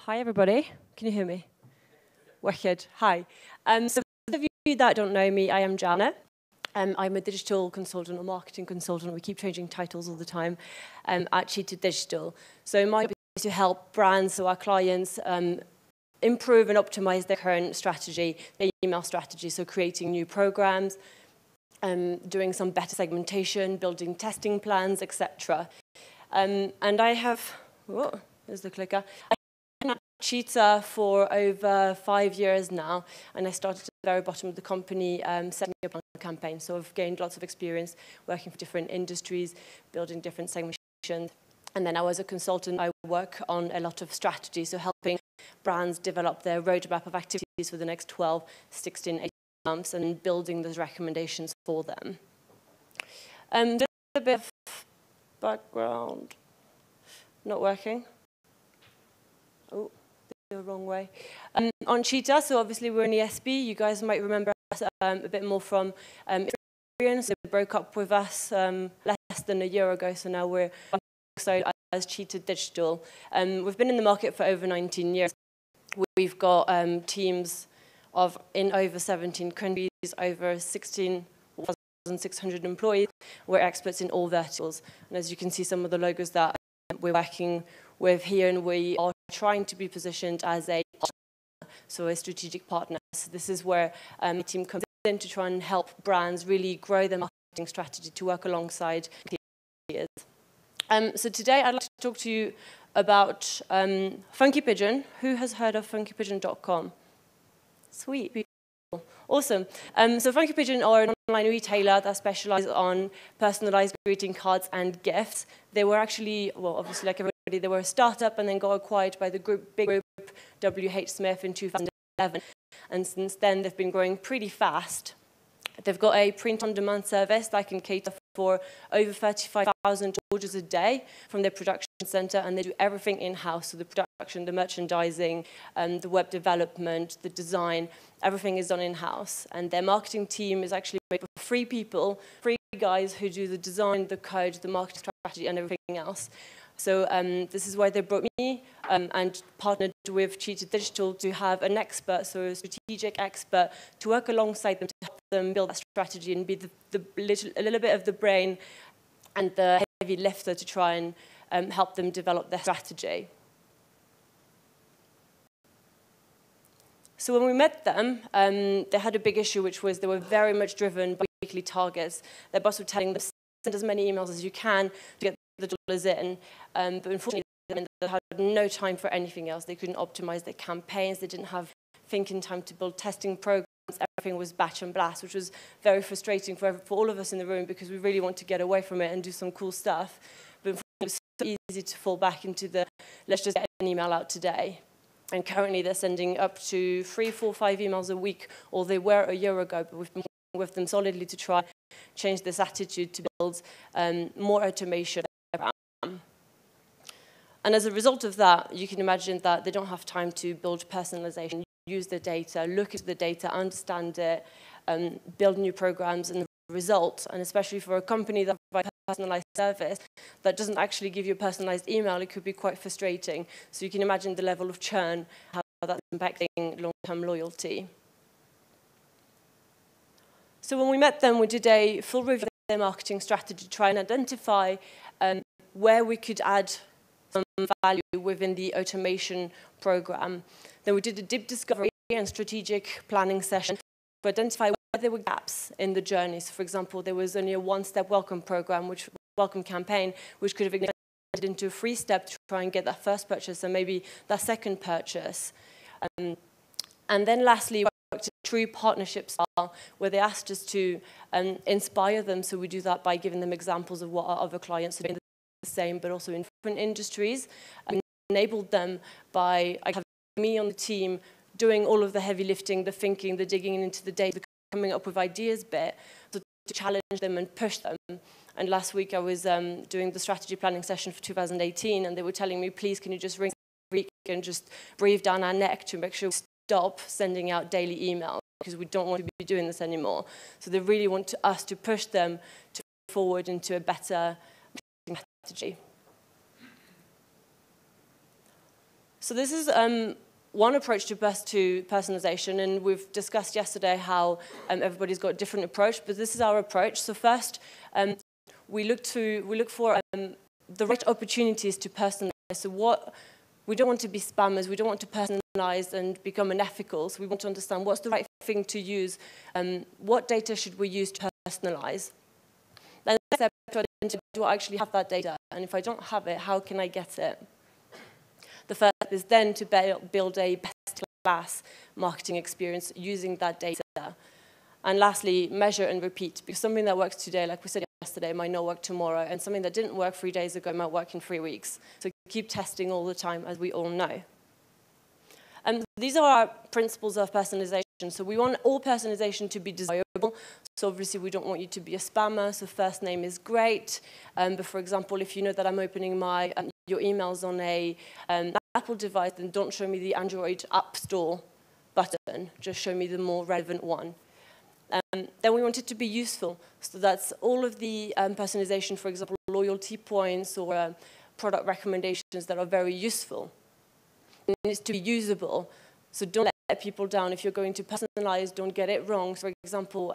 Hi, everybody. Can you hear me? Wicked. Hi. So for those of you that don't know me, I am Jalna. I'm a digital consultant or marketing consultant. We keep changing titles all the time at Cheetah Digital. So my job is to help brands, so our clients, improve and optimize their current strategy, their email strategy, so creating new programs, doing some better segmentation, building testing plans, etc. And I have, whoa, there's the clicker. I've been at Cheetah for over 5 years now, and I started at the very bottom of the company setting up a campaign. So I've gained lots of experience working for different industries, building different segmentations. And then now as a consultant, I work on a lot of strategy, so helping brands develop their roadmap of activities for the next 12, 16, 18 months and building those recommendations for them. Just a bit of background. Not working. Oh, the wrong way. On Cheetah, so obviously we're in the SB. You guys might remember us a bit more from experience. They broke up with us less than a year ago, so now we're alongside as Cheetah Digital. We've been in the market for over 19 years. We've got teams in over 17 countries, over 16,600 employees. We're experts in all verticals. And as you can see, some of the logos that we're working with here, and we are trying to be positioned as a partner, so a strategic partner. So this is where the team comes in to try and help brands really grow their marketing strategy to work alongside peers. So today I'd like to talk to you about Funky Pigeon. Who has heard of funkypigeon.com? Sweet, beautiful, awesome. So Funky Pigeon are an online retailer that specializes on personalized greeting cards and gifts. They were actually, well, obviously like everybody, they were a startup and then got acquired by the big group WH Smith in 2011. And since then, they've been growing pretty fast. They've got a print-on-demand service that can cater for over 35,000 orders a day from their production center, and they do everything in-house. So the production, the merchandising, the web development, the design, everything is done in-house. And their marketing team is actually made of 3 people, 3 guys who do the design, the code, the marketing strategy, and everything else. So this is why they brought me and partnered with Cheetah Digital to have an expert, so a strategic expert, to work alongside them to help them build that strategy and be a little bit of the brain and the heavy lifter to try and help them develop their strategy. So when we met them, they had a big issue, which was they were very much driven by weekly targets. Their boss was telling them, send as many emails as you can to get the dollars in, but unfortunately they had no time for anything else. They couldn't optimize their campaigns, they didn't have thinking time to build testing programs, everything was batch and blast, which was very frustrating for all of us in the room because we really want to get away from it and do some cool stuff. But it was so easy to fall back into the, let's just get an email out today. And currently they're sending up to 3, 4, 5 emails a week, or they were a year ago, but we've been working with them solidly to try change this attitude to build more automation. And as a result of that, you can imagine that they don't have time to build personalization, use the data, look at the data, understand it, build new programs, and the result, and especially for a company that provides a personalized service that doesn't actually give you a personalized email, it could be quite frustrating. So you can imagine the level of churn, how that's impacting long-term loyalty. So when we met them, we did a full review of their marketing strategy to try and identify where we could add some value within the automation program. Then we did a deep discovery and strategic planning session to identify where there were gaps in the journey. So for example, there was only a 1-step welcome program, welcome campaign, which could have been into a 3-step to try and get that first purchase and maybe that second purchase. And then lastly, we worked a true partnership style where they asked us to inspire them. So we do that by giving them examples of what our other clients are doing the same, but also in different industries, and enabled them by having me on the team doing all of the heavy lifting, the thinking, the digging into the data, coming up with ideas bit, so to challenge them and push them. And last week I was doing the strategy planning session for 2018, and they were telling me, please, can you just ring every week and just breathe down our neck to make sure we stop sending out daily emails, because we don't want to be doing this anymore. So they really want us to push them to move forward into a better strategy. So this is one approach to personalization, and we've discussed yesterday how everybody's got a different approach, but this is our approach. So first, we look for the right opportunities to personalize. So we don't want to be spammers, we don't want to personalize and become unethical, so we want to understand what's the right thing to use, what data should we use to personalize. Then the next step, do I actually have that data? And if I don't have it, how can I get it? The first step is then to build a best-class marketing experience using that data. And lastly, measure and repeat, because something that works today, like we said yesterday, might not work tomorrow, and something that didn't work 3 days ago might work in 3 weeks. So keep testing all the time, as we all know. And these are our principles of personalization. So we want all personalization to be desirable. So obviously, we don't want you to be a spammer, so first name is great. But for example, if you know that I'm opening your emails on a Apple device, then don't show me the Android App Store button. Just show me the more relevant one. Then we want it to be useful. So that's all of the personalization, for example, loyalty points or product recommendations that are very useful. It needs to be usable. So don't let people down. If you're going to personalize, don't get it wrong. So for example,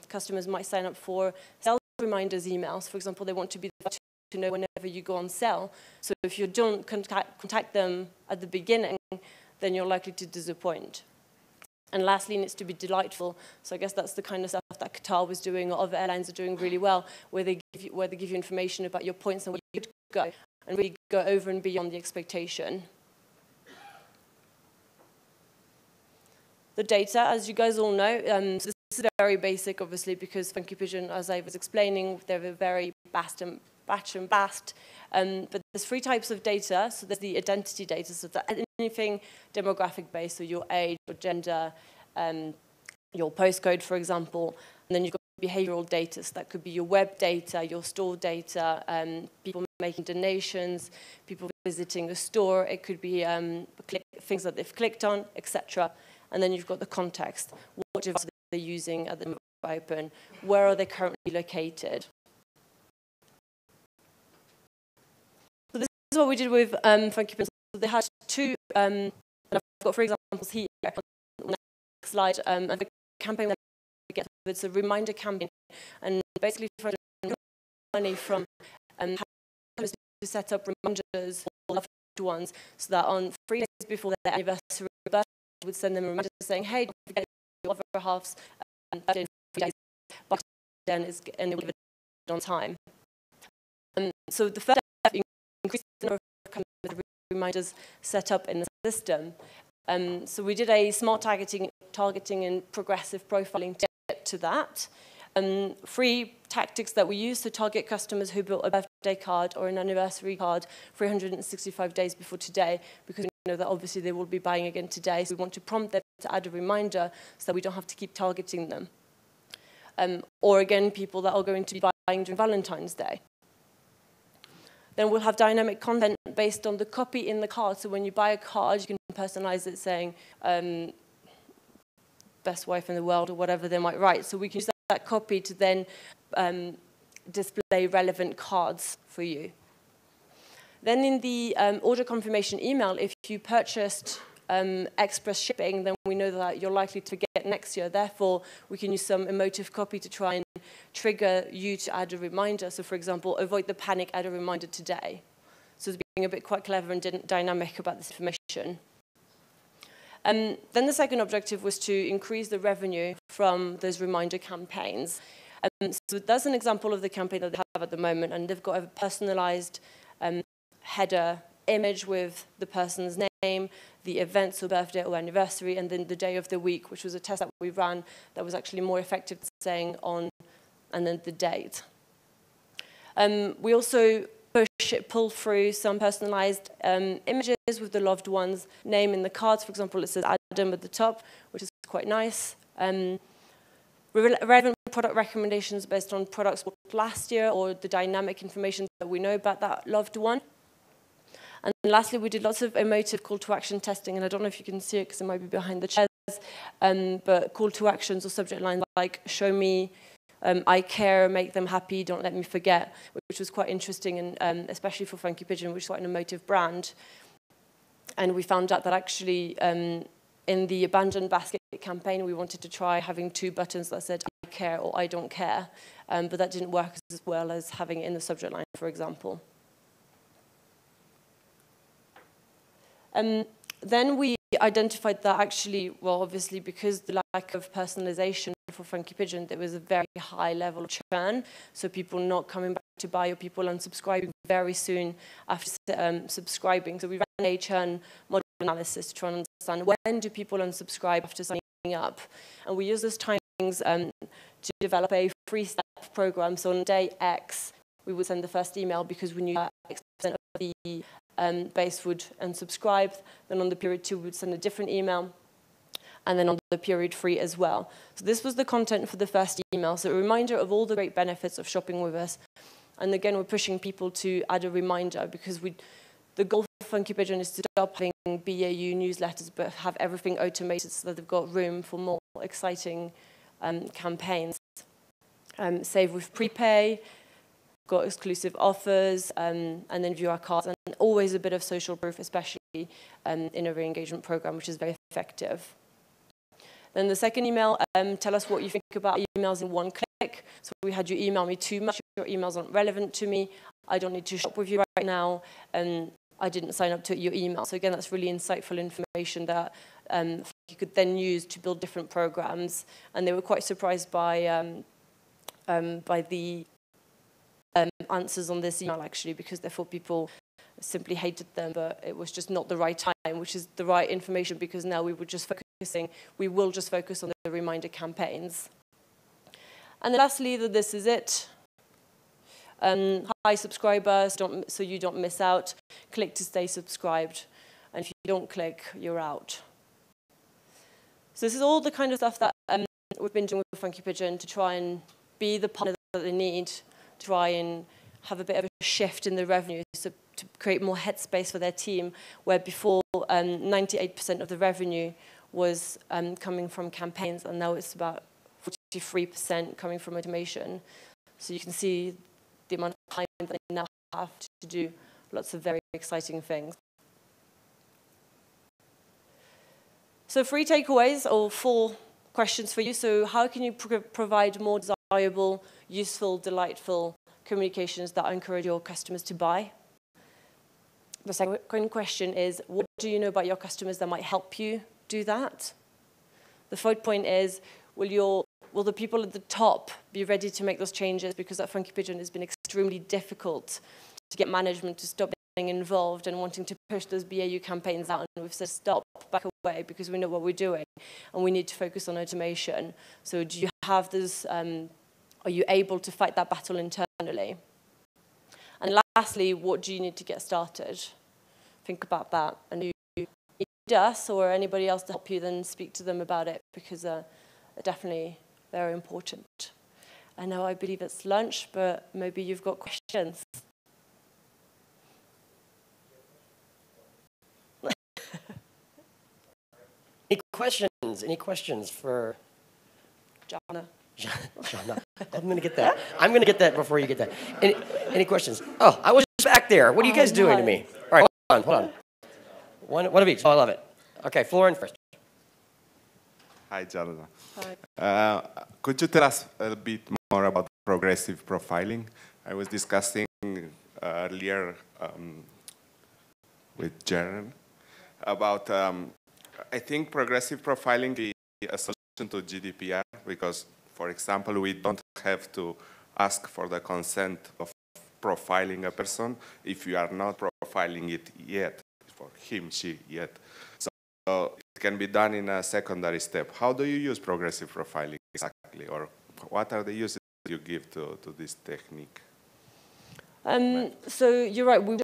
customers might sign up for sales reminders emails. For example, they want to be the first to know whenever you go on sale. So if you don't contact them at the beginning, then you're likely to disappoint. And lastly, it needs to be delightful. So I guess that's the kind of stuff that Qatar was doing, or other airlines are doing really well, where they give you information about your points and where you could go, and really go over and beyond the expectation. The data, as you guys all know, so this is very basic, obviously, because Funky Pigeon, as I was explaining, they're very batch and bast. But there's 3 types of data. So there's the identity data, so that's anything demographic-based, so your age, your gender, your postcode, for example. And then you've got behavioral data, so that could be your web data, your store data, people making donations, people visiting a store. It could be things that they've clicked on, etc. And then you've got the context. What device are they using at the moment open? Where are they currently located? So this is what we did with Funky Pigeon. So they had 2, and I've got 3 examples here on the next slide. And the campaign that we get with, it's a reminder campaign, and basically trying to get money from customers to set up reminders for loved ones, so that on 3 days before their anniversary birthday, would send them a reminder saying, hey, don't forget your other half's birthday in 3 days, but then and they'll give it on time. So the first step, increase the number of reminders set up in the system. So we did a smart targeting and progressive profiling to get to that. 3 tactics that we use to target customers who built a birthday card or an anniversary card 365 days before today, because we know that obviously they will be buying again today, so we want to prompt them to add a reminder so that we don't have to keep targeting them. Or again, people that are going to be buying during Valentine's Day. Then we'll have dynamic content based on the copy in the card. So when you buy a card, you can personalize it saying, best wife in the world, or whatever they might write. So we can use that copy to then display relevant cards for you. Then in the order confirmation email, if you purchased express shipping, then we know that you're likely to get next year. Therefore, we can use some emotive copy to try and trigger you to add a reminder. So for example, avoid the panic, add a reminder today. So it's being a bit quite clever and dynamic about this information. Then the second objective was to increase the revenue from those reminder campaigns. So that's an example of the campaign that they have at the moment, and they've got a personalized header image with the person's name, the event, so birthday or anniversary, and then the day of the week, which was a test that we ran that was actually more effective than saying on, and then the date. We also pull through some personalized images with the loved one's name in the cards. For example, it says Adam at the top, which is quite nice. Relevant product recommendations based on products last year or the dynamic information that we know about that loved one. And lastly, we did lots of emotive call to action testing, and I don't know if you can see it because it might be behind the chairs, but call to actions or subject lines like show me, I care, make them happy, don't let me forget, which was quite interesting, and especially for Funky Pigeon, which is quite an emotive brand. And we found out that actually in the abandoned basket campaign, we wanted to try having 2 buttons that said I care or I don't care, but that didn't work as well as having it in the subject line, for example. Then we identified that actually, well, obviously, because the lack of personalization for Funky Pigeon, there was a very high level of churn. So people not coming back to buy or people unsubscribing very soon after subscribing. So we ran a churn model analysis to try and understand when do people unsubscribe after signing up. And we use those timings to develop a 3-step program. So on day X, we would send the first email because we knew that X% of the base would unsubscribe. Then on the period 2, we would send a different email. And then on the period 3 as well. So this was the content for the first email. So a reminder of all the great benefits of shopping with us. And again, we're pushing people to add a reminder because the goal for Funky Pigeon is to stop having BAU newsletters, but have everything automated so that they've got room for more exciting campaigns. Save with prepay, got exclusive offers, and then view our cards, and always a bit of social proof, especially in a re-engagement program, which is very effective. Then the second email, tell us what you think about emails in 1 click. So we had you email me too much, your emails aren't relevant to me, I don't need to shop with you right now, and I didn't sign up to your email. So again, that's really insightful information that you could then use to build different programs. And they were quite surprised by the answers on this email, actually, because they thought people simply hated them, but it was just not the right time, which is the right information, because now we will just focus on the reminder campaigns. And then lastly, this is it. Hi subscribers, so you don't miss out. Click to stay subscribed. And if you don't click, you're out. So this is all the kind of stuff that we've been doing with Funky Pigeon to try and be the partner that they need, to try and have a bit of a shift in the revenue, so to create more headspace for their team, where before 98% of the revenue was coming from campaigns, and now it's about 43% coming from automation. So you can see the amount of time that they now have to do lots of very exciting things. So 3 takeaways, or 4 questions for you. So how can you provide more desirable, useful, delightful communications that encourage your customers to buy? The second question is, what do you know about your customers that might help you do that? The third point is, will the people at the top be ready to make those changes? Because at Funky Pigeon it's been extremely difficult to get management to stop getting involved and wanting to push those BAU campaigns out. And we've said, stop, back away, because we know what we're doing and we need to focus on automation. So do you have this, are you able to fight that battle internally? And lastly, what do you need to get started? Think about that. And if you need us or anybody else to help you, then speak to them about it, because they're definitely very important. I know I believe it's lunch, but maybe you've got questions. Any questions for Jalna? Jalna. I'm going to get that. I'm going to get that before you get that. Any questions? Oh, I was back there. What are you guys doing to me? All right, hold on. One of each. Oh, I love it. Okay, Florin first. Hi, Jalna. Hi. Could you tell us a bit more about progressive profiling? I was discussing earlier with Jaren about, I think progressive profiling is a solution to GDPR, because, for example, we don't have to ask for the consent of profiling a person if you are not profiling it yet, for him, she, yet. So it can be done in a secondary step. How do you use progressive profiling exactly, or what are the uses you give to this technique? So you're right, we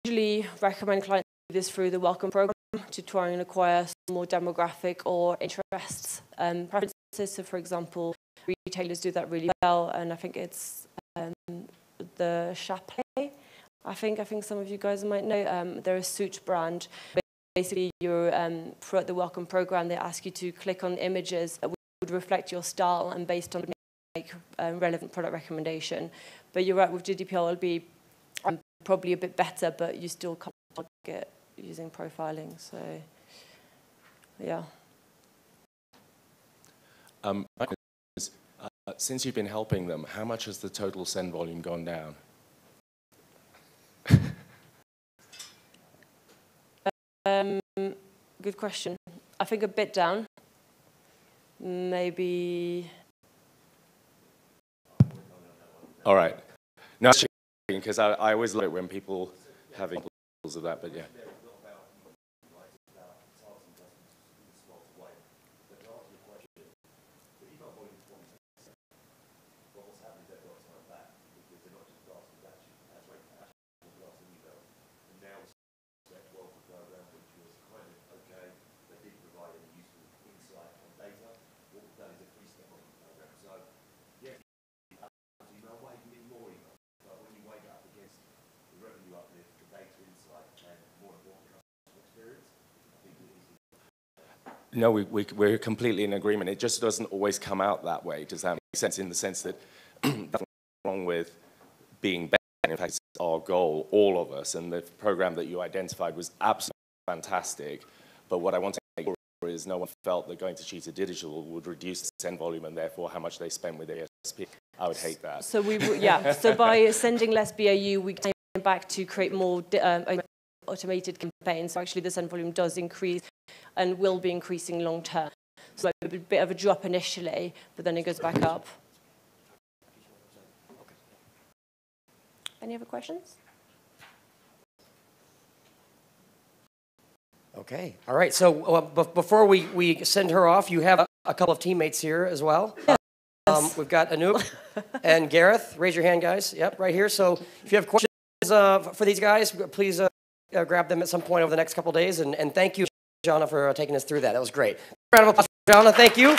usually recommend clients do this through the Welcome program to try and acquire some more demographic or interests, preferences. So for example, retailers do that really well, and I think it's the Chapelet. I think some of you guys might know. They're a suit brand. Basically, you're throughout the Welcome program, they ask you to click on images that would reflect your style, and based on make relevant product recommendation. But you're right, with GDPR, it'll be probably a bit better, but you still can't target using profiling. So, yeah. My question is, since you've been helping them, how much has the total send volume gone down? Good question. I think a bit down. Maybe. All right. No, because I always love it when people have examples of that, but yeah. No, we're completely in agreement. It just doesn't always come out that way. Does that make sense? In the sense that nothing wrong with being better. In fact, it's our goal, all of us, and the program that you identified was absolutely fantastic. But what I want to make sure is no one felt that going to Cheetah Digital would reduce the send volume and therefore how much they spend with ASP. I would hate that. So yeah. So by sending less BAU, we came back to create more automated campaigns. So actually, the send volume does increase and will be increasing long term. So a bit of a drop initially, but then it goes back up. Any other questions? Okay. All right. So before we send her off, you have a couple of teammates here as well. Yes. We've got Anoop and Gareth. Raise your hand, guys. Yep, right here. So if you have questions for these guys, please grab them at some point over the next couple of days. And thank you, Jalna, for taking us through that. That was great. Round of applause for Jalna. Thank you.